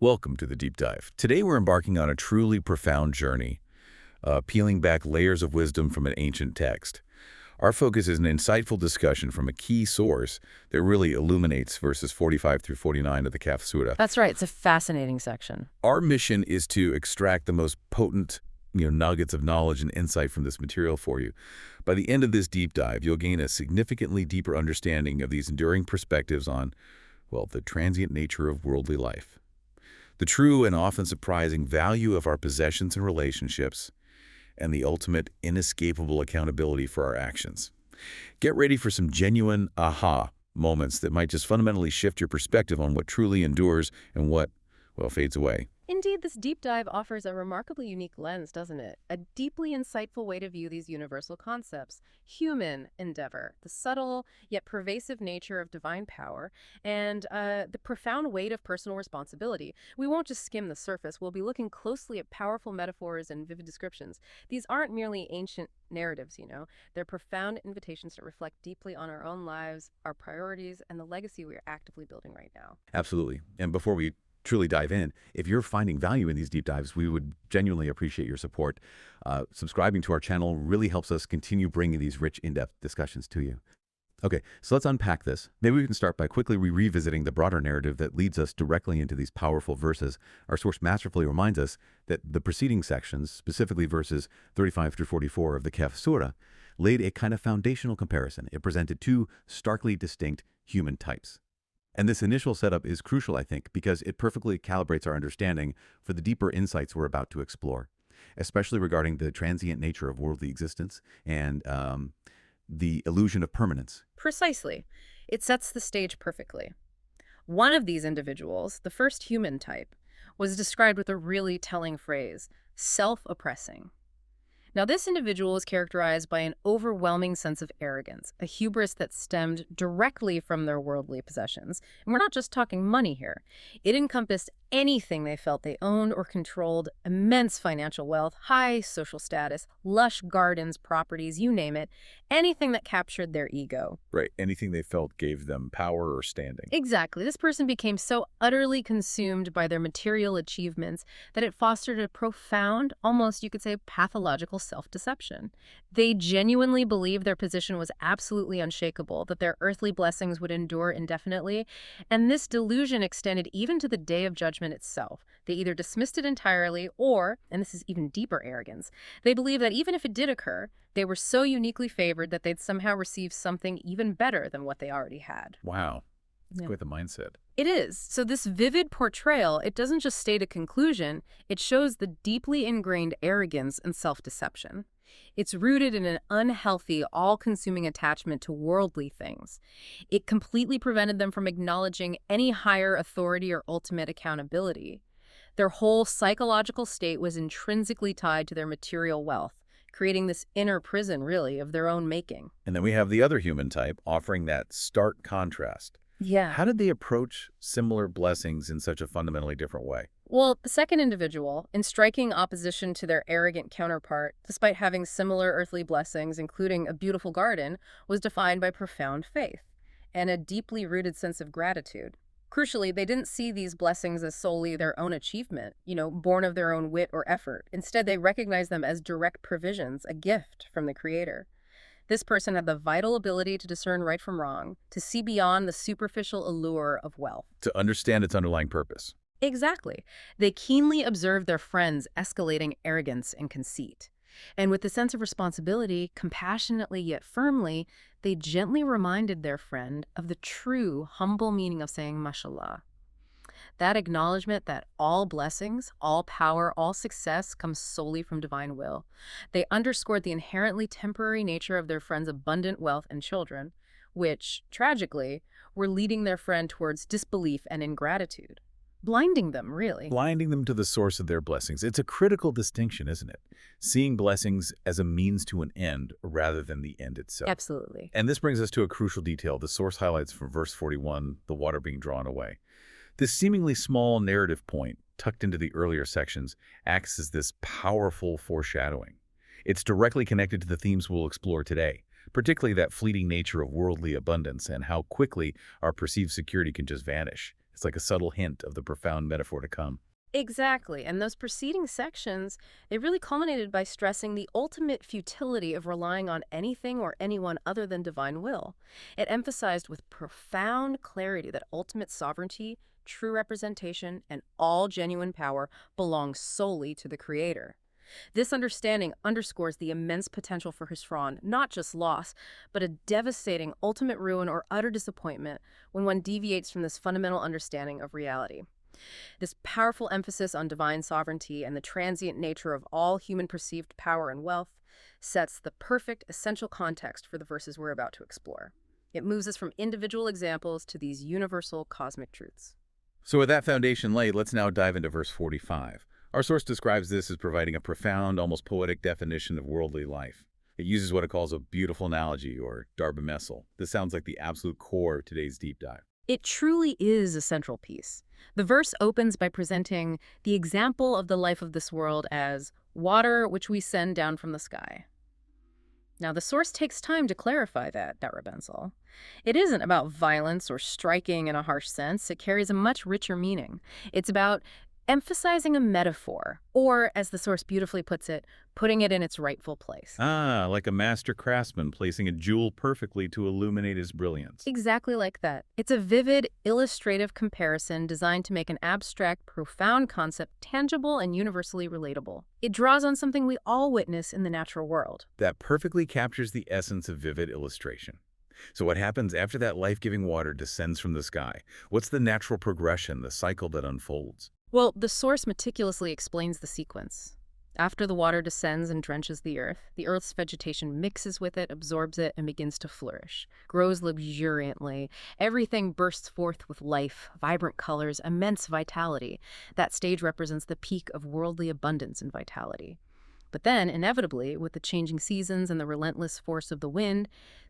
Welcome to the Deep Dive. Today we're embarking on a truly profound journey, peeling back layers of wisdom from an ancient text. Our focus is an insightful discussion from a key source that really illuminates verses 45 through 49 of the Kahf Surah. That's right. It's a fascinating section. Our mission is to extract the most potent nuggets of knowledge and insight from this material for you. By the end of this deep dive, you'll gain a significantly deeper understanding of these enduring perspectives on, well, the transient nature of worldly life, the true and often surprising value of our possessions and relationships, and the ultimate inescapable accountability for our actions. Get ready for some genuine aha moments that might just fundamentally shift your perspective on what truly endures and what, well, fades away. Indeed, this deep dive offers a remarkably unique lens, doesn't it? A deeply insightful way to view these universal concepts. Human endeavor, the subtle yet pervasive nature of divine power, and the profound weight of personal responsibility. We won't just skim the surface. We'll be looking closely at powerful metaphors and vivid descriptions. These aren't merely ancient narratives, They're profound invitations to reflect deeply on our own lives, our priorities, and the legacy we are actively building right now. Absolutely. And before we truly dive in, if you're finding value in these deep dives, we would genuinely appreciate your support. Subscribing to our channel really helps us continue bringing these rich, in-depth discussions to you. Okay, so let's unpack this. Maybe we can start by quickly revisiting the broader narrative that leads us directly into these powerful verses. Our source masterfully reminds us that the preceding sections, specifically verses 35 through 44 of the Kahf Surah, laid a kind of foundational comparison. It presented two starkly distinct human types. And this initial setup is crucial, I think, because it perfectly calibrates our understanding for the deeper insights we're about to explore, especially regarding the transient nature of worldly existence and the illusion of permanence. Precisely. It sets the stage perfectly. One of these individuals, the first human type, was described with a really telling phrase, self-oppressing. Now, this individual is characterized by an overwhelming sense of arrogance, a hubris that stemmed directly from their worldly possessions. And we're not just talking money here. It encompassed anything they felt they owned or controlled: immense financial wealth, high social status, lush gardens, properties, you name it, anything that captured their ego. Right, anything they felt gave them power or standing. Exactly. This person became so utterly consumed by their material achievements that it fostered a profound, almost you could say pathological self-deception. They genuinely believed their position was absolutely unshakable, that their earthly blessings would endure indefinitely, and this delusion extended even to the day of judgment itself. They either dismissed it entirely or, and this is even deeper arrogance, they believed that even if it did occur, they were so uniquely favored that they'd somehow receive something even better than what they already had. Wow. That's quite the mindset. It is. So this vivid portrayal, it doesn't just state a conclusion, it shows the deeply ingrained arrogance and self-deception. It's rooted in an unhealthy, all-consuming attachment to worldly things. It completely prevented them from acknowledging any higher authority or ultimate accountability. Their whole psychological state was intrinsically tied to their material wealth, creating this inner prison, really, of their own making. And then we have the other human type offering that stark contrast. Yeah. How did they approach similar blessings in such a fundamentally different way? Well, the second individual, in striking opposition to their arrogant counterpart, despite having similar earthly blessings, including a beautiful garden, was defined by profound faith and a deeply rooted sense of gratitude. Crucially, they didn't see these blessings as solely their own achievement, born of their own wit or effort. Instead, they recognized them as direct provisions, a gift from the Creator. This person had the vital ability to discern right from wrong, to see beyond the superficial allure of wealth. To understand its underlying purpose. Exactly. They keenly observed their friends' escalating arrogance and conceit. And with a sense of responsibility, compassionately yet firmly, they gently reminded their friend of the true, humble meaning of saying mashallah. That acknowledgement that all blessings, all power, all success comes solely from divine will. They underscored the inherently temporary nature of their friend's abundant wealth and children, which, tragically, were leading their friend towards disbelief and ingratitude. Blinding them, really. Blinding them to the source of their blessings. It's a critical distinction, isn't it? Seeing blessings as a means to an end rather than the end itself. Absolutely. And this brings us to a crucial detail. The source highlights from verse 41, the water being drawn away. This seemingly small narrative point, tucked into the earlier sections, acts as this powerful foreshadowing. It's directly connected to the themes we'll explore today, particularly that fleeting nature of worldly abundance and how quickly our perceived security can just vanish. It's like a subtle hint of the profound metaphor to come. Exactly. And those preceding sections, they really culminated by stressing the ultimate futility of relying on anything or anyone other than divine will. It emphasized with profound clarity that ultimate sovereignty, true representation, and all genuine power belong solely to the Creator. This understanding underscores the immense potential for Hisron, not just loss, but a devastating ultimate ruin or utter disappointment when one deviates from this fundamental understanding of reality. This powerful emphasis on divine sovereignty and the transient nature of all human perceived power and wealth sets the perfect, essential context for the verses we're about to explore. It moves us from individual examples to these universal cosmic truths. So with that foundation laid, let's now dive into verse 45. Our source describes this as providing a profound, almost poetic definition of worldly life. It uses what it calls a beautiful analogy, or darbamesel. This sounds like the absolute core of today's deep dive. It truly is a central piece. The verse opens by presenting the example of the life of this world as water which we send down from the sky. Now, the source takes time to clarify that, Darabensel. It isn't about violence or striking in a harsh sense. It carries a much richer meaning. It's about emphasizing a metaphor, or, as the source beautifully puts it, putting it in its rightful place. Ah, like a master craftsman placing a jewel perfectly to illuminate his brilliance. Exactly like that. It's a vivid, illustrative comparison designed to make an abstract, profound concept tangible and universally relatable. It draws on something we all witness in the natural world. That perfectly captures the essence of vivid illustration. So what happens after that life-giving water descends from the sky? What's the natural progression, the cycle that unfolds? Well, the source meticulously explains the sequence. After the water descends and drenches the Earth's vegetation mixes with it, absorbs it, and begins to flourish, grows luxuriantly. Everything bursts forth with life, vibrant colors, immense vitality. That stage represents the peak of worldly abundance and vitality. But then, inevitably, with the changing seasons and the relentless force of the wind,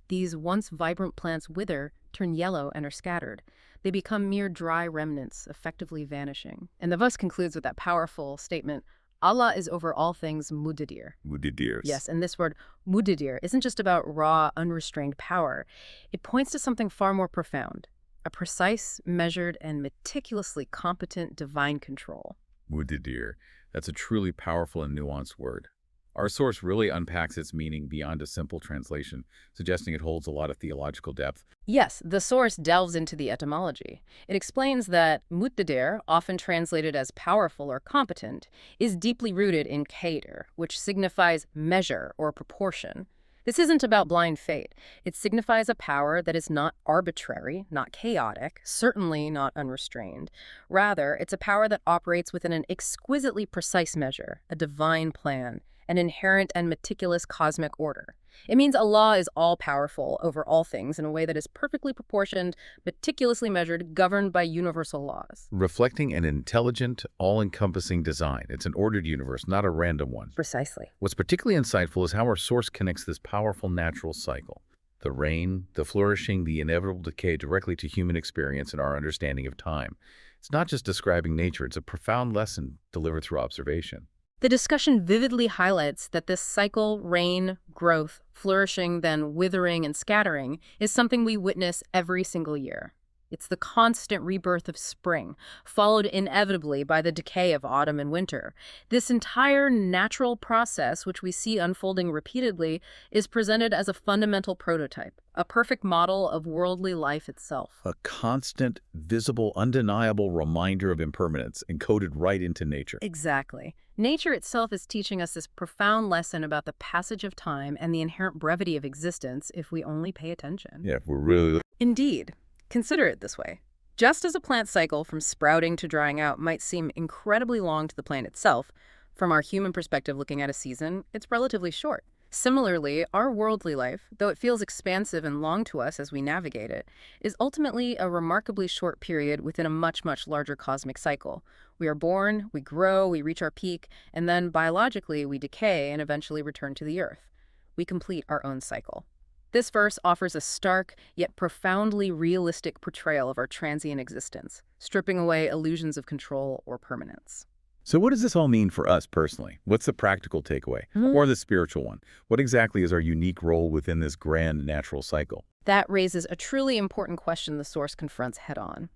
these once vibrant plants wither, turn yellow, and are scattered. They become mere dry remnants, effectively vanishing. And the verse concludes with that powerful statement, Allah is over all things mudadir. Mudidirs. Yes, and this word mudadir isn't just about raw, unrestrained power. It points to something far more profound, a precise, measured, and meticulously competent divine control. Mudidir. That's a truly powerful and nuanced word. Our source really unpacks its meaning beyond a simple translation, suggesting it holds a lot of theological depth. Yes, the source delves into the etymology. It explains that muqtadir, often translated as powerful or competent, is deeply rooted in qadir, which signifies measure or proportion. This isn't about blind fate. It signifies a power that is not arbitrary, not chaotic, certainly not unrestrained. Rather, it's a power that operates within an exquisitely precise measure, a divine plan, an inherent and meticulous cosmic order. It means Allah is all-powerful over all things in a way that is perfectly proportioned, meticulously measured, governed by universal laws. Reflecting an intelligent, all-encompassing design. It's an ordered universe, not a random one. Precisely. What's particularly insightful is how our source connects this powerful natural cycle. The rain, the flourishing, the inevitable decay directly to human experience and our understanding of time. It's not just describing nature, it's a profound lesson delivered through observation. The discussion vividly highlights that this cycle, rain, growth, flourishing, then withering and scattering, is something we witness every single year. It's the constant rebirth of spring, followed inevitably by the decay of autumn and winter. This entire natural process, which we see unfolding repeatedly, is presented as a fundamental prototype, a perfect model of worldly life itself. A constant, visible, undeniable reminder of impermanence encoded right into nature. Exactly. Nature itself is teaching us this profound lesson about the passage of time and the inherent brevity of existence if we only pay attention. Yeah, if we're really... Indeed. Consider it this way. Just as a plant cycle from sprouting to drying out might seem incredibly long to the plant itself, from our human perspective looking at a season, it's relatively short. Similarly, our worldly life, though it feels expansive and long to us as we navigate it, is ultimately a remarkably short period within a much, much larger cosmic cycle. We are born, we grow, we reach our peak, and then biologically we decay and eventually return to the earth. We complete our own cycle. This verse offers a stark, yet profoundly realistic portrayal of our transient existence, stripping away illusions of control or permanence. So what does this all mean for us personally? What's the practical takeaway? Or the spiritual one? What exactly is our unique role within this grand natural cycle? That raises a truly important question the source confronts head-on.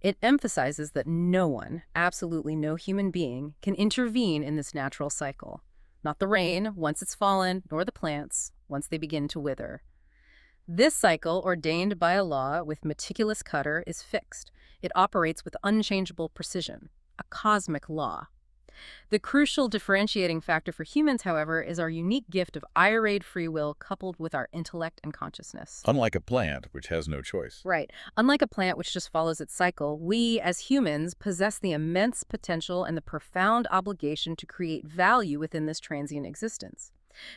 It emphasizes that no one, absolutely no human being, can intervene in this natural cycle. Not the rain, once it's fallen, nor the plants, once they begin to wither. This cycle, ordained by a law with meticulous cutter, is fixed. It operates with unchangeable precision, a cosmic law. The crucial differentiating factor for humans, however, is our unique gift of irate free will coupled with our intellect and consciousness. Unlike a plant, which has no choice. Right. Unlike a plant which just follows its cycle, we, as humans, possess the immense potential and the profound obligation to create value within this transient existence.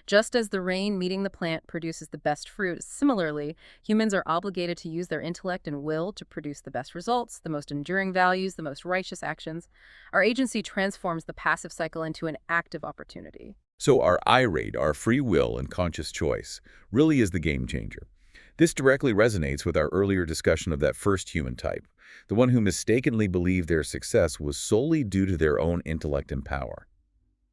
Just as the rain meeting the plant produces the best fruit, similarly, humans are obligated to use their intellect and will to produce the best results, the most enduring values, the most righteous actions. Our agency transforms the passive cycle into an active opportunity. So our irate, our free will and conscious choice, really is the game changer. This directly resonates with our earlier discussion of that first human type, the one who mistakenly believed their success was solely due to their own intellect and power,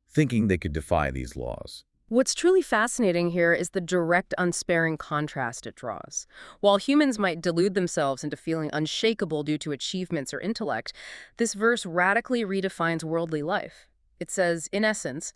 thinking they could defy these laws. What's truly fascinating here is the direct, unsparing contrast it draws. While humans might delude themselves into feeling unshakable due to achievements or intellect, this verse radically redefines worldly life. It says, in essence,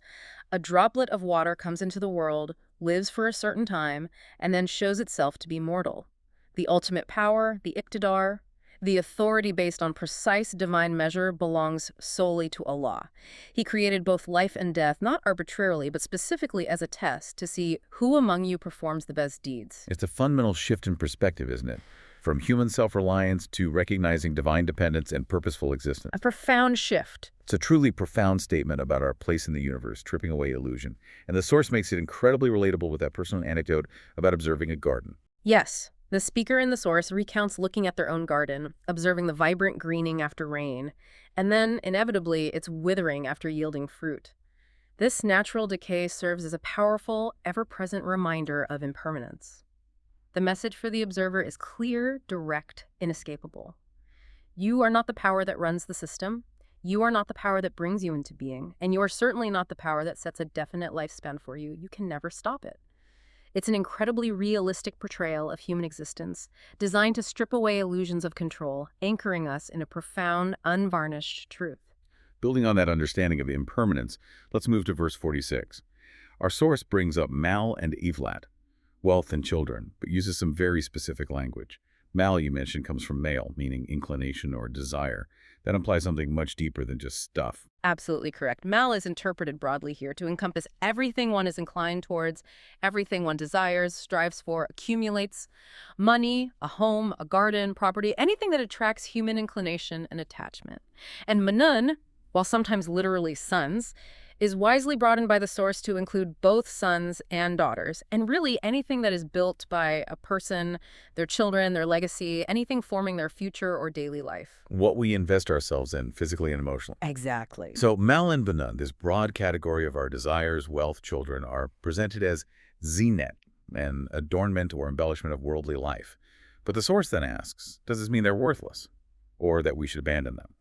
a droplet of water comes into the world, lives for a certain time, and then shows itself to be mortal. The ultimate power, the iqtidar, the authority based on precise divine measure belongs solely to Allah. He created both life and death, not arbitrarily, but specifically as a test to see who among you performs the best deeds. It's a fundamental shift in perspective, isn't it? From human self-reliance to recognizing divine dependence and purposeful existence. A profound shift. It's a truly profound statement about our place in the universe, stripping away illusion. And the source makes it incredibly relatable with that personal anecdote about observing a garden. Yes. The speaker in the source recounts looking at their own garden, observing the vibrant greening after rain, and then, inevitably, its withering after yielding fruit. This natural decay serves as a powerful, ever-present reminder of impermanence. The message for the observer is clear, direct, inescapable. You are not the power that runs the system. You are not the power that brings you into being, and you are certainly not the power that sets a definite lifespan for you. You can never stop it. It's an incredibly realistic portrayal of human existence, designed to strip away illusions of control, anchoring us in a profound, unvarnished truth. Building on that understanding of impermanence, let's move to verse 46. Our source brings up mal and evlat, wealth and children, but uses some very specific language. Mal, you mentioned, comes from male, meaning inclination or desire. That implies something much deeper than just stuff. Absolutely correct. Mal is interpreted broadly here to encompass everything one is inclined towards, everything one desires, strives for, accumulates. Money, a home, a garden, property, anything that attracts human inclination and attachment. And manun, while sometimes literally sons, is wisely broadened by the source to include both sons and daughters, and really anything that is built by a person, their children, their legacy, anything forming their future or daily life. What we invest ourselves in, physically and emotionally. Exactly. So mal and banun, this broad category of our desires, wealth, children, are presented as zinet, an adornment or embellishment of worldly life. But the source then asks, does this mean they're worthless, or that we should abandon them?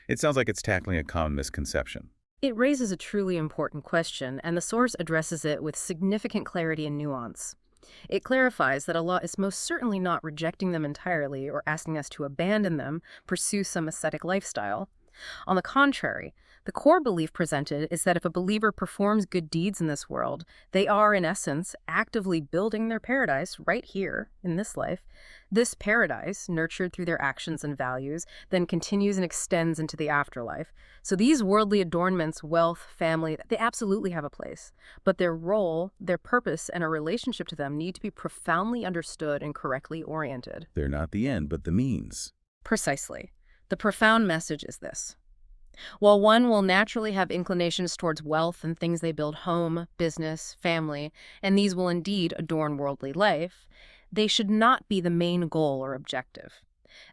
It sounds like it's tackling a common misconception. It raises a truly important question, and the source addresses it with significant clarity and nuance. It clarifies that Allah is most certainly not rejecting them entirely or asking us to abandon them, pursue some ascetic lifestyle. On the contrary, the core belief presented is that if a believer performs good deeds in this world, they are, in essence, actively building their paradise right here in this life. This paradise, nurtured through their actions and values, then continues and extends into the afterlife. So these worldly adornments, wealth, family, they absolutely have a place. But their role, their purpose, and our relationship to them need to be profoundly understood and correctly oriented. They're not the end, but the means. Precisely. The profound message is this. While one will naturally have inclinations towards wealth and things they build home, business, family, and these will indeed adorn worldly life, they should not be the main goal or objective.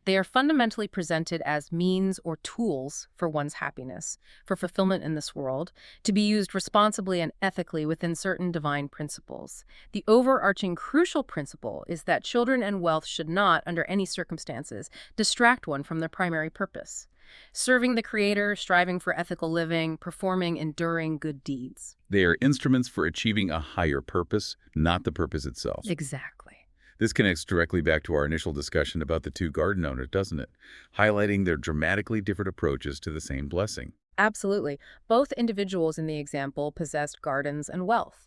They are fundamentally presented as means or tools for one's happiness, for fulfillment in this world, to be used responsibly and ethically within certain divine principles. The overarching crucial principle is that children and wealth should not, under any circumstances, distract one from their primary purpose. Serving the Creator, striving for ethical living, performing enduring good deeds. They are instruments for achieving a higher purpose, not the purpose itself. Exactly. This connects directly back to our initial discussion about the two garden owners, doesn't it? Highlighting their dramatically different approaches to the same blessing. Absolutely. Both individuals in the example possessed gardens and wealth.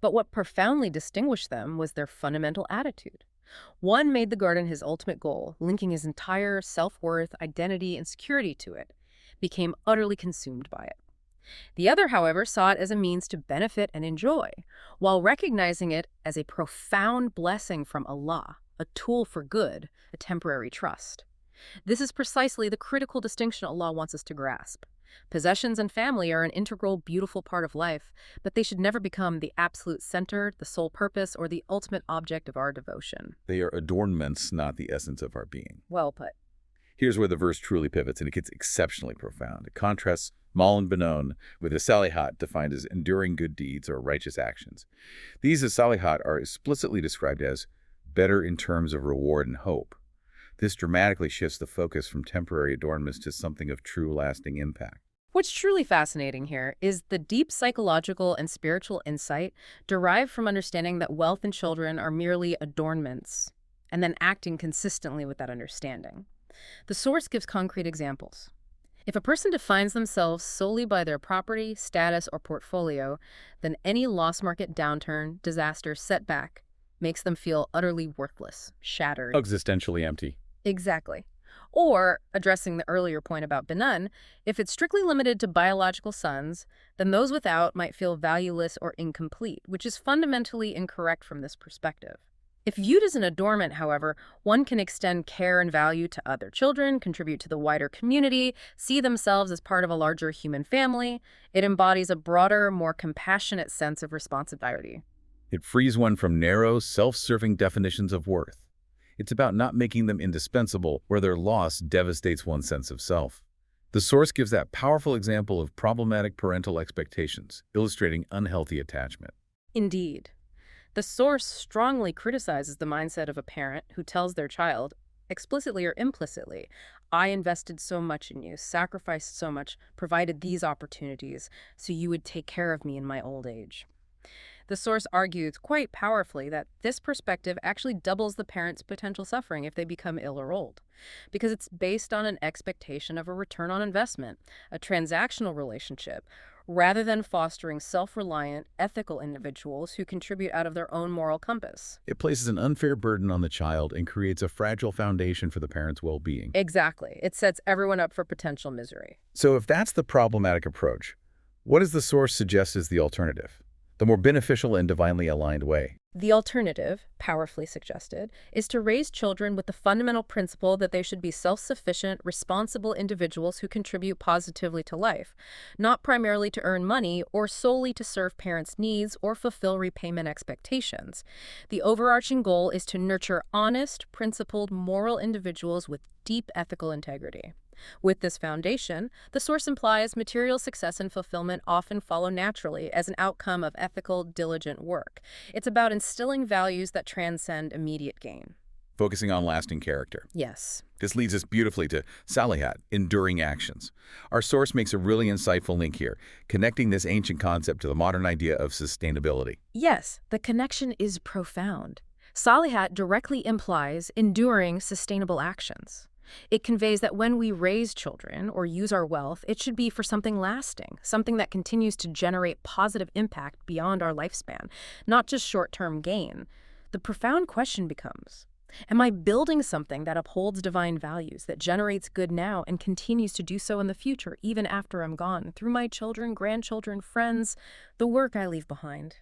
But what profoundly distinguished them was their fundamental attitude. One made the garden his ultimate goal, linking his entire self-worth, identity, and security to it, became utterly consumed by it. The other, however, saw it as a means to benefit and enjoy, while recognizing it as a profound blessing from Allah, a tool for good, a temporary trust. This is precisely the critical distinction Allah wants us to grasp. Possessions and family are an integral, beautiful part of life, but they should never become the absolute center, the sole purpose, or the ultimate object of our devotion. They are adornments, not the essence of our being. Well put. Here's where the verse truly pivots, and it gets exceptionally profound. It contrasts mal and benon with the salihat, defined as enduring good deeds or righteous actions. These as salihat are explicitly described as better in terms of reward and hope. This dramatically shifts the focus from temporary adornments to something of true lasting impact. What's truly fascinating here is the deep psychological and spiritual insight derived from understanding that wealth and children are merely adornments, and then acting consistently with that understanding. The source gives concrete examples. If a person defines themselves solely by their property, status, or portfolio, then any loss market downturn, disaster, setback makes them feel utterly worthless, shattered. Existentially empty. Exactly. Or, addressing the earlier point about Benon, if it's strictly limited to biological sons, then those without might feel valueless or incomplete, which is fundamentally incorrect from this perspective. If viewed as an adornment, however, one can extend care and value to other children, contribute to the wider community, see themselves as part of a larger human family. It embodies a broader, more compassionate sense of responsibility. It frees one from narrow, self-serving definitions of worth. It's about not making them indispensable, where their loss devastates one's sense of self. The source gives that powerful example of problematic parental expectations, illustrating unhealthy attachment. Indeed. The source strongly criticizes the mindset of a parent who tells their child, explicitly or implicitly, I invested so much in you, sacrificed so much, provided these opportunities, so you would take care of me in my old age. The source argues quite powerfully that this perspective actually doubles the parent's potential suffering if they become ill or old, because it's based on an expectation of a return on investment, a transactional relationship, rather than fostering self-reliant, ethical individuals who contribute out of their own moral compass. It places an unfair burden on the child and creates a fragile foundation for the parent's well-being. Exactly. It sets everyone up for potential misery. So if that's the problematic approach, what does the source suggest is the alternative? The more beneficial and divinely aligned way? The alternative, powerfully suggested, is to raise children with the fundamental principle that they should be self-sufficient, responsible individuals who contribute positively to life, not primarily to earn money or solely to serve parents' needs or fulfill repayment expectations. The overarching goal is to nurture honest, principled, moral individuals with deep ethical integrity. With this foundation, the source implies material success and fulfillment often follow naturally as an outcome of ethical, diligent work. It's about instilling values that transcend immediate gain. Focusing on lasting character. Yes. This leads us beautifully to salihat, enduring actions. Our source makes a really insightful link here, connecting this ancient concept to the modern idea of sustainability. Yes, the connection is profound. Salihat directly implies enduring, sustainable actions. It conveys that when we raise children or use our wealth, it should be for something lasting, something that continues to generate positive impact beyond our lifespan, not just short-term gain. The profound question becomes, am I building something that upholds divine values, that generates good now and continues to do so in the future, even after I'm gone, through my children, grandchildren, friends, the work I leave behind?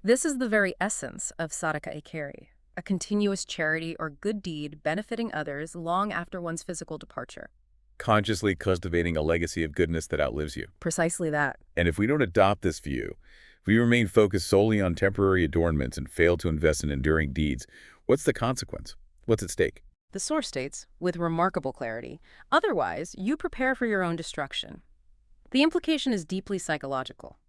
This is the very essence of Sadaka-i, a continuous charity or good deed benefiting others long after one's physical departure. Consciously cultivating a legacy of goodness that outlives you. Precisely that. And if we don't adopt this view, if we remain focused solely on temporary adornments and fail to invest in enduring deeds, what's the consequence? What's at stake? The source states, with remarkable clarity, otherwise you prepare for your own destruction. The implication is deeply psychological.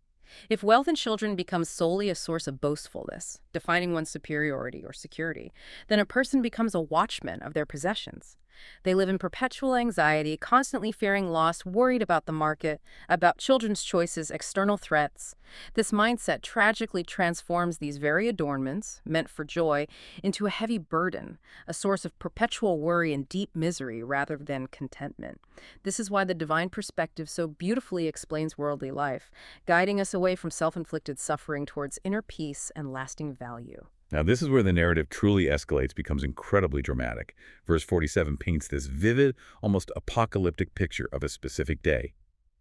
If wealth and children become solely a source of boastfulness, defining one's superiority or security, then a person becomes a watchman of their possessions, They live in perpetual anxiety, constantly fearing loss, worried about the market, about children's choices, external threats. This mindset tragically transforms these very adornments, meant for joy, into a heavy burden, a source of perpetual worry and deep misery rather than contentment. This is why the divine perspective so beautifully explains worldly life, guiding us away from self-inflicted suffering towards inner peace and lasting value. Now, this is where the narrative truly escalates, becomes incredibly dramatic. Verse 47 paints this vivid, almost apocalyptic picture of a specific day.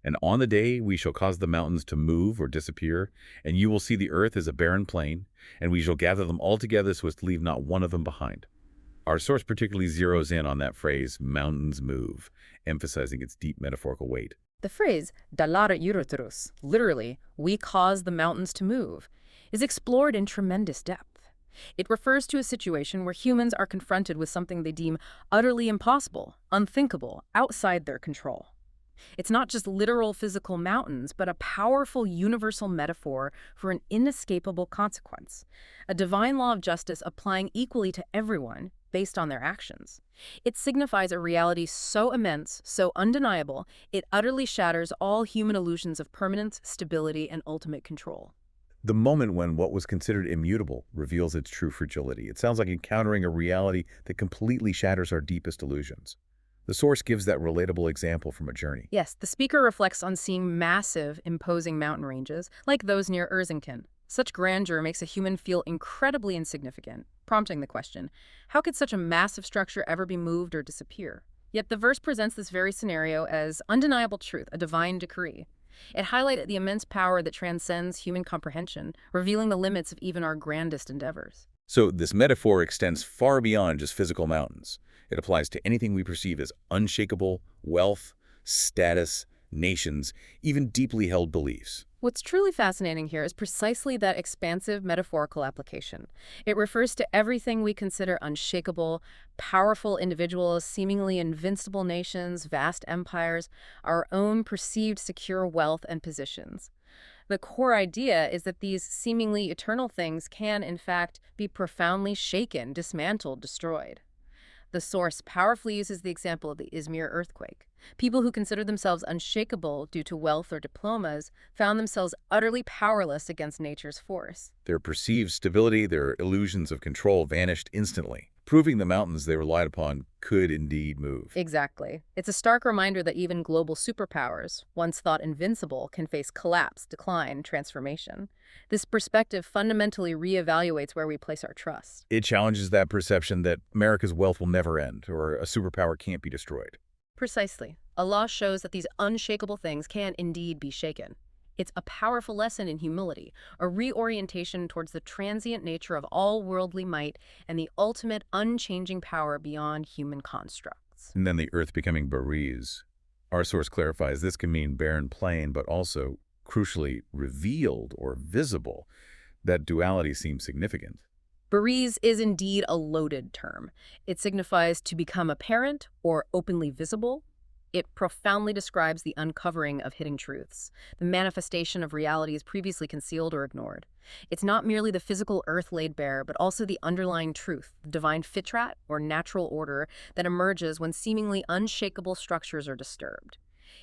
And on the day we shall cause the mountains to move or disappear, and you will see the earth as a barren plain, and we shall gather them all together so as to leave not one of them behind. Our source particularly zeroes in on that phrase, mountains move, emphasizing its deep metaphorical weight. The phrase, dalara yurotrus, literally, we cause the mountains to move, is explored in tremendous depth. It refers to a situation where humans are confronted with something they deem utterly impossible, unthinkable, outside their control. It's not just literal physical mountains, but a powerful universal metaphor for an inescapable consequence, a divine law of justice applying equally to everyone based on their actions. It signifies a reality so immense, so undeniable, it utterly shatters all human illusions of permanence, stability, and ultimate control. The moment when what was considered immutable reveals its true fragility. It sounds like encountering a reality that completely shatters our deepest illusions. The source gives that relatable example from a journey. Yes, the speaker reflects on seeing massive, imposing mountain ranges, like those near Erzincan. Such grandeur makes a human feel incredibly insignificant, prompting the question, how could such a massive structure ever be moved or disappear? Yet the verse presents this very scenario as undeniable truth, a divine decree. It highlighted the immense power that transcends human comprehension, revealing the limits of even our grandest endeavors. So this metaphor extends far beyond just physical mountains. It applies to anything we perceive as unshakable, wealth, status, nations, even deeply held beliefs. What's truly fascinating here is precisely that expansive metaphorical application. It refers to everything we consider unshakable, powerful individuals, seemingly invincible nations, vast empires, our own perceived secure wealth and positions. The core idea is that these seemingly eternal things can, in fact, be profoundly shaken, dismantled, destroyed. The source powerfully uses the example of the Izmir earthquake. People who considered themselves unshakable due to wealth or diplomas found themselves utterly powerless against nature's force. Their perceived stability, their illusions of control vanished instantly, proving the mountains they relied upon could indeed move. Exactly. It's a stark reminder that even global superpowers, once thought invincible, can face collapse, decline, transformation. This perspective fundamentally reevaluates where we place our trust. It challenges that perception that America's wealth will never end, or a superpower can't be destroyed. Precisely. Allah shows that these unshakable things can indeed be shaken. It's a powerful lesson in humility, a reorientation towards the transient nature of all worldly might and the ultimate unchanging power beyond human constructs. And then the earth becoming bariz. Our source clarifies this can mean barren plain, but also, crucially, revealed or visible. That duality seems significant. Bariz is indeed a loaded term. It signifies to become apparent or openly visible. It profoundly describes the uncovering of hidden truths, the manifestation of realities previously concealed or ignored. It's not merely the physical earth laid bare, but also the underlying truth, the divine fitrat or natural order that emerges when seemingly unshakable structures are disturbed.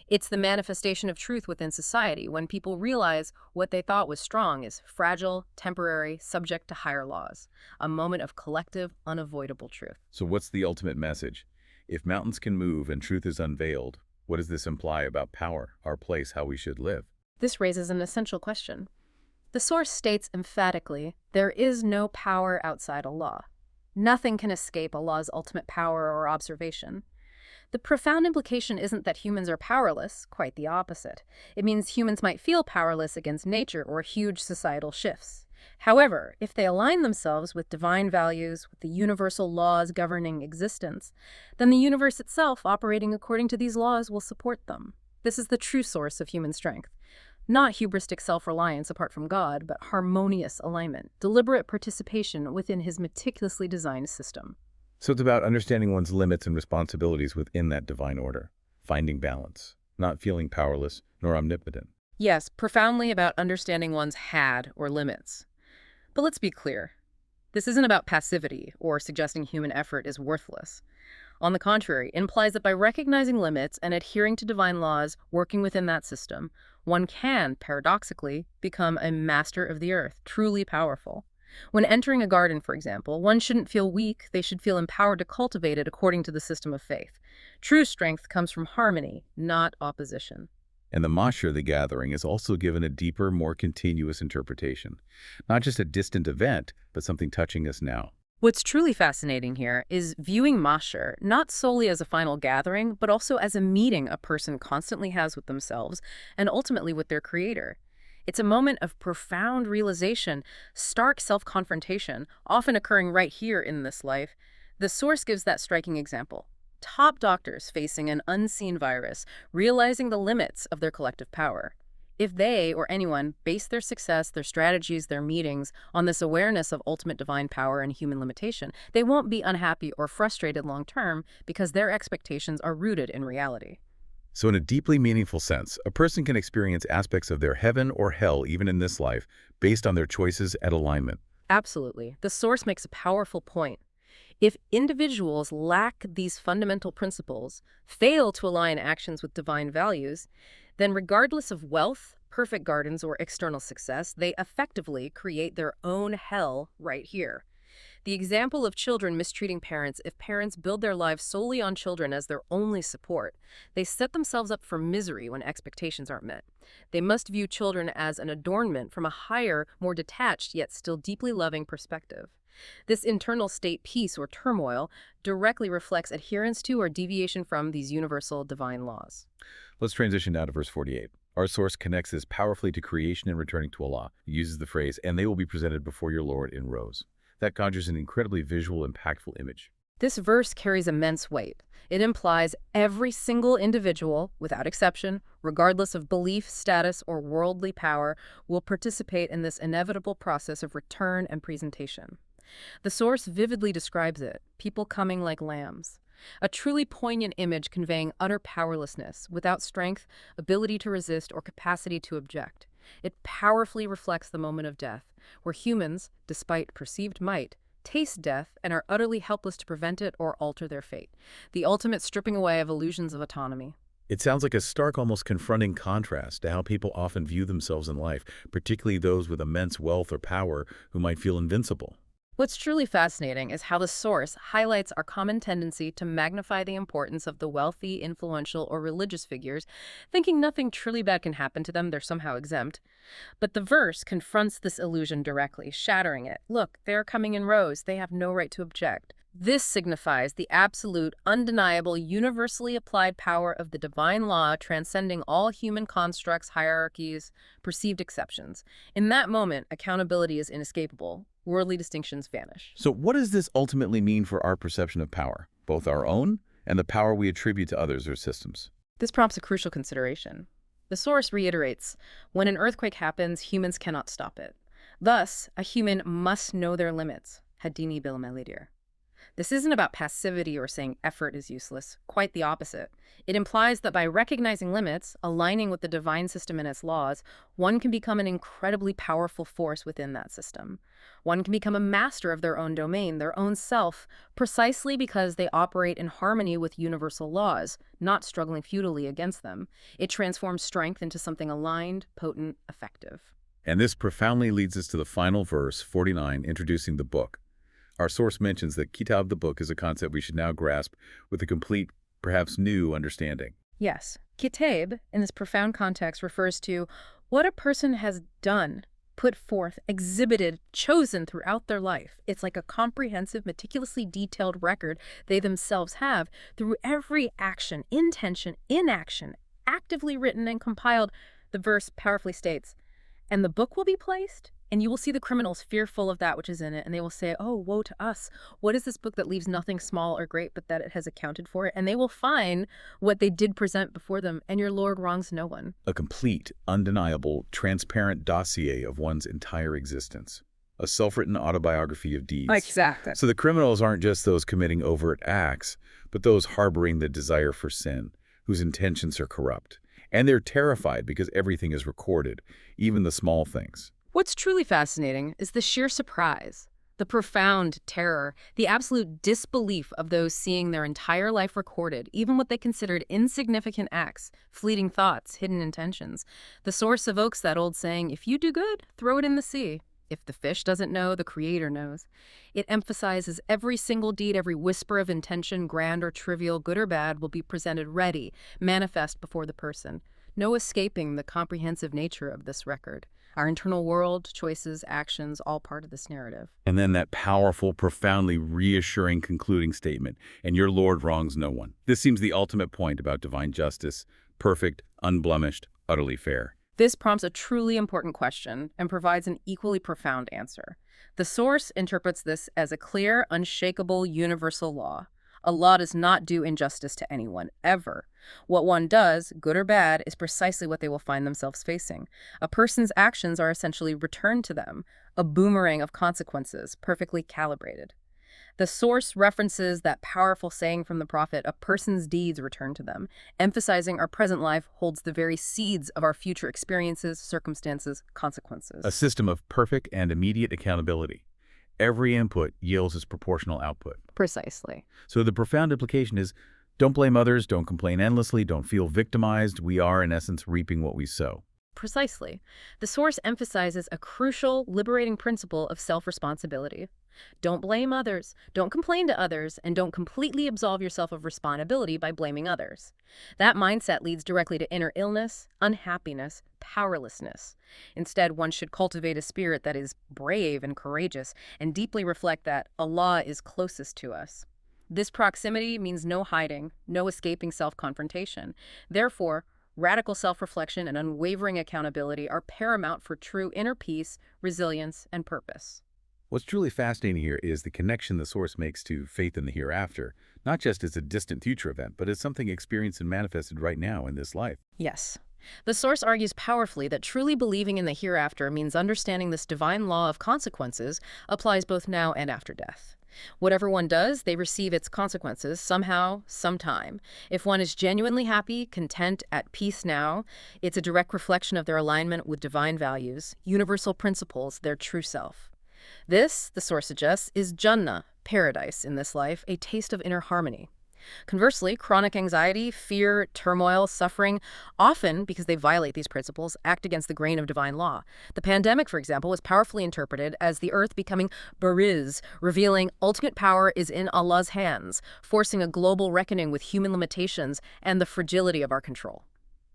It's the manifestation of truth within society when people realize what they thought was strong is fragile, temporary, subject to higher laws, a moment of collective, unavoidable truth. So what's the ultimate message? If mountains can move and truth is unveiled, what does this imply about power, our place, how we should live? This raises an essential question. The source states emphatically, there is no power outside Allah. Nothing can escape Allah's ultimate power or observation. The profound implication isn't that humans are powerless, quite the opposite. It means humans might feel powerless against nature or huge societal shifts. However, if they align themselves with divine values, with the universal laws governing existence, then the universe itself, operating according to these laws, will support them. This is the true source of human strength. Not hubristic self-reliance apart from God, but harmonious alignment, deliberate participation within his meticulously designed system. So it's about understanding one's limits and responsibilities within that divine order, finding balance, not feeling powerless nor omnipotent. Yes, profoundly about understanding one's had or limits. But let's be clear. This isn't about passivity or suggesting human effort is worthless. On the contrary, it implies that by recognizing limits and adhering to divine laws working within that system, one can, paradoxically, become a master of the earth, truly powerful. When entering a garden, for example, one shouldn't feel weak, they should feel empowered to cultivate it according to the system of faith. True strength comes from harmony, not opposition. And the Mashur, the gathering, is also given a deeper, more continuous interpretation. Not just a distant event, but something touching us now. What's truly fascinating here is viewing Mashur not solely as a final gathering, but also as a meeting a person constantly has with themselves and ultimately with their creator. It's a moment of profound realization, stark self-confrontation, often occurring right here in this life. The source gives that striking example. Top doctors facing an unseen virus, realizing the limits of their collective power. If they, or anyone, base their success, their strategies, their meetings on this awareness of ultimate divine power and human limitation, they won't be unhappy or frustrated long-term because their expectations are rooted in reality. So in a deeply meaningful sense, a person can experience aspects of their heaven or hell even in this life based on their choices at alignment. Absolutely. The source makes a powerful point. If individuals lack these fundamental principles, fail to align actions with divine values, then regardless of wealth, perfect gardens, or external success, they effectively create their own hell right here. The example of children mistreating parents, if parents build their lives solely on children as their only support, they set themselves up for misery when expectations aren't met. They must view children as an adornment from a higher, more detached, yet still deeply loving perspective. This internal state peace or turmoil directly reflects adherence to or deviation from these universal divine laws. Let's transition now to verse 48. Our source connects this powerfully to creation and returning to Allah. He uses the phrase, "and they will be presented before your Lord in rows." That conjures an incredibly visual, impactful image. This verse carries immense weight. It implies every single individual, without exception, regardless of belief, status, or worldly power, will participate in this inevitable process of return and presentation. The source vividly describes it, people coming like lambs. A truly poignant image conveying utter powerlessness, without strength, ability to resist, or capacity to object. It powerfully reflects the moment of death, where humans, despite perceived might, taste death and are utterly helpless to prevent it or alter their fate. The ultimate stripping away of illusions of autonomy. It sounds like a stark, almost confronting contrast to how people often view themselves in life, particularly those with immense wealth or power who might feel invincible. What's truly fascinating is how the source highlights our common tendency to magnify the importance of the wealthy, influential, or religious figures, thinking nothing truly bad can happen to them, they're somehow exempt. But the verse confronts this illusion directly, shattering it. Look, they're coming in rows, they have no right to object. This signifies the absolute, undeniable, universally applied power of the divine law transcending all human constructs, hierarchies, perceived exceptions. In that moment, accountability is inescapable. Worldly distinctions vanish. So what does this ultimately mean for our perception of power, both our own and the power we attribute to others or systems? This prompts a crucial consideration. The source reiterates, when an earthquake happens, humans cannot stop it. Thus, a human must know their limits. Hadini bil melidir. This isn't about passivity or saying effort is useless. Quite the opposite. It implies that by recognizing limits, aligning with the divine system and its laws, one can become an incredibly powerful force within that system. One can become a master of their own domain, their own self, precisely because they operate in harmony with universal laws, not struggling futilely against them. It transforms strength into something aligned, potent, effective. And this profoundly leads us to the final verse, 49, introducing the book. Our source mentions that kitab, the book, is a concept we should now grasp with a complete, perhaps new understanding. Yes, kitab, in this profound context, refers to what a person has done, put forth, exhibited, chosen throughout their life. It's like a comprehensive, meticulously detailed record they themselves have through every action, intention, inaction, actively written and compiled. The verse powerfully states, and the book will be placed, and you will see the criminals fearful of that which is in it, and they will say, oh, woe to us. What is this book that leaves nothing small or great but that it has accounted for it? And they will find what they did present before them, and your Lord wrongs no one. A complete, undeniable, transparent dossier of one's entire existence. A self-written autobiography of deeds. Exactly. So the criminals aren't just those committing overt acts, but those harboring the desire for sin, whose intentions are corrupt. And they're terrified because everything is recorded, even the small things. What's truly fascinating is the sheer surprise. The profound terror, the absolute disbelief of those seeing their entire life recorded, even what they considered insignificant acts, fleeting thoughts, hidden intentions. The source evokes that old saying, if you do good, throw it in the sea. If the fish doesn't know, the Creator knows. It emphasizes every single deed, every whisper of intention, grand or trivial, good or bad, will be presented ready, manifest before the person. No escaping the comprehensive nature of this record. Our internal world, choices, actions, all part of this narrative. And then that powerful, profoundly reassuring concluding statement, and your Lord wrongs no one. This seems the ultimate point about divine justice, perfect, unblemished, utterly fair. This prompts a truly important question and provides an equally profound answer. The source interprets this as a clear, unshakable, universal law. Allah does not do injustice to anyone, ever. What one does, good or bad, is precisely what they will find themselves facing. A person's actions are essentially returned to them, a boomerang of consequences, perfectly calibrated. The source references that powerful saying from the Prophet, a person's deeds return to them, emphasizing our present life holds the very seeds of our future experiences, circumstances, consequences. A system of perfect and immediate accountability. Every input yields its proportional output. Precisely. So the profound implication is, don't blame others, don't complain endlessly, don't feel victimized. We are, in essence, reaping what we sow. Precisely. The source emphasizes a crucial, liberating principle of self-responsibility. Don't blame others, don't complain to others, and don't completely absolve yourself of responsibility by blaming others. That mindset leads directly to inner illness, unhappiness, powerlessness. Instead, one should cultivate a spirit that is brave and courageous and deeply reflect that Allah is closest to us. This proximity means no hiding, no escaping self-confrontation. Therefore, radical self-reflection and unwavering accountability are paramount for true inner peace, resilience, and purpose. What's truly fascinating here is the connection the source makes to faith in the hereafter, not just as a distant future event, but as something experienced and manifested right now in this life. Yes. The source argues powerfully that truly believing in the hereafter means understanding this divine law of consequences applies both now and after death. Whatever one does, they receive its consequences somehow, sometime. If one is genuinely happy, content, at peace now, it's a direct reflection of their alignment with divine values, universal principles, their true self. This, the source suggests, is Jannah, paradise in this life, a taste of inner harmony. Conversely, chronic anxiety, fear, turmoil, suffering, often, because they violate these principles, act against the grain of divine law. The pandemic, for example, was powerfully interpreted as the earth becoming bariz, revealing ultimate power is in Allah's hands, forcing a global reckoning with human limitations and the fragility of our control.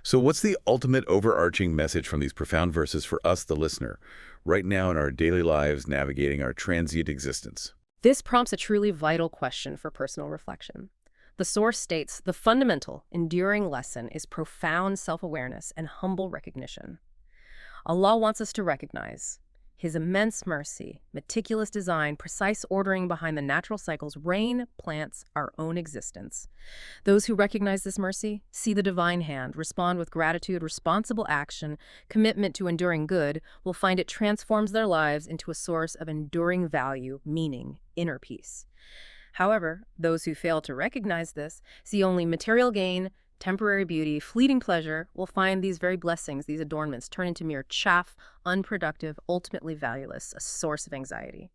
So what's the ultimate overarching message from these profound verses for us, the listener, right now in our daily lives navigating our transient existence? This prompts a truly vital question for personal reflection. The source states the fundamental, enduring lesson is profound self-awareness and humble recognition. Allah wants us to recognize His immense mercy, meticulous design, precise ordering behind the natural cycles, rain, plants, our own existence. Those who recognize this mercy, see the divine hand, respond with gratitude, responsible action, commitment to enduring good, will find it transforms their lives into a source of enduring value, meaning, inner peace. However, those who fail to recognize this, see only material gain, temporary beauty, fleeting pleasure, will find these very blessings, these adornments, turn into mere chaff, unproductive, ultimately valueless, a source of anxiety.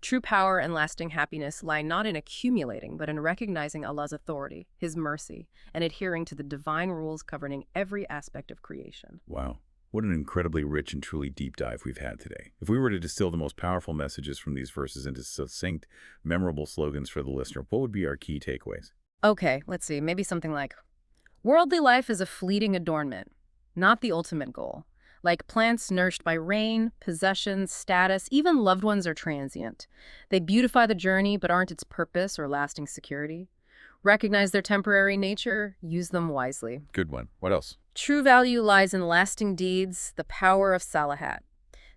True power and lasting happiness lie not in accumulating, but in recognizing Allah's authority, His mercy, and adhering to the divine rules governing every aspect of creation. Wow. What an incredibly rich and truly deep dive we've had today. If we were to distill the most powerful messages from these verses into succinct, memorable slogans for the listener, what would be our key takeaways? Okay, let's see, maybe something like, worldly life is a fleeting adornment, not the ultimate goal. Like plants nourished by rain, possessions, status, even loved ones are transient. They beautify the journey but aren't its purpose or lasting security. Recognize their temporary nature, use them wisely. Good one. What else? True value lies in lasting deeds, the power of Salahat.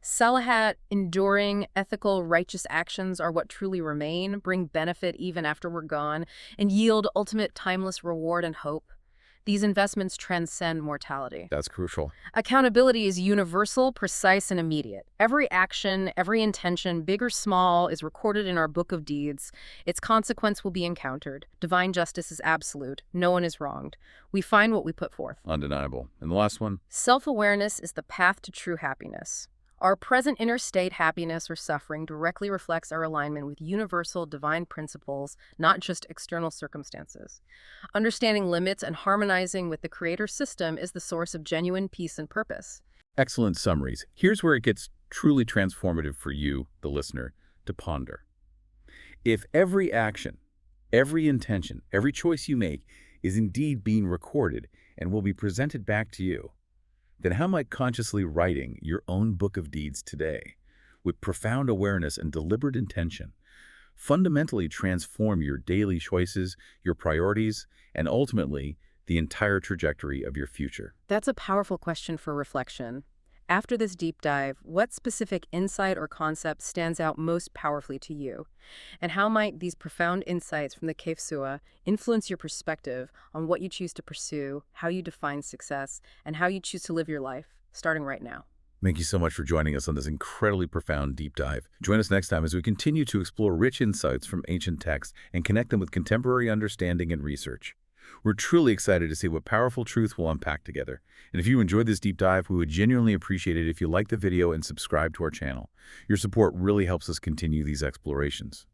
Salahat, enduring, ethical, righteous actions are what truly remain, bring benefit even after we're gone, and yield ultimate timeless reward and hope. These investments transcend mortality. That's crucial. Accountability is universal, precise, and immediate. Every action, every intention, big or small, is recorded in our book of deeds. Its consequence will be encountered. Divine justice is absolute. No one is wronged. We find what we put forth. Undeniable. And the last one? Self-awareness is the path to true happiness. Our present inner state, happiness or suffering, directly reflects our alignment with universal divine principles, not just external circumstances. Understanding limits and harmonizing with the Creator system is the source of genuine peace and purpose. Excellent summaries. Here's where it gets truly transformative for you, the listener, to ponder. If every action, every intention, every choice you make is indeed being recorded and will be presented back to you, then how might consciously writing your own book of deeds today, with profound awareness and deliberate intention, fundamentally transform your daily choices, your priorities, and ultimately the entire trajectory of your future? That's a powerful question for reflection. After this deep dive, what specific insight or concept stands out most powerfully to you? And how might these profound insights from the Kahf Surah influence your perspective on what you choose to pursue, how you define success, and how you choose to live your life, starting right now? Thank you so much for joining us on this incredibly profound deep dive. Join us next time as we continue to explore rich insights from ancient texts and connect them with contemporary understanding and research. We're truly excited to see what powerful truth we'll unpack together. And if you enjoyed this deep dive, we would genuinely appreciate it if you like the video and subscribe to our channel. Your support really helps us continue these explorations.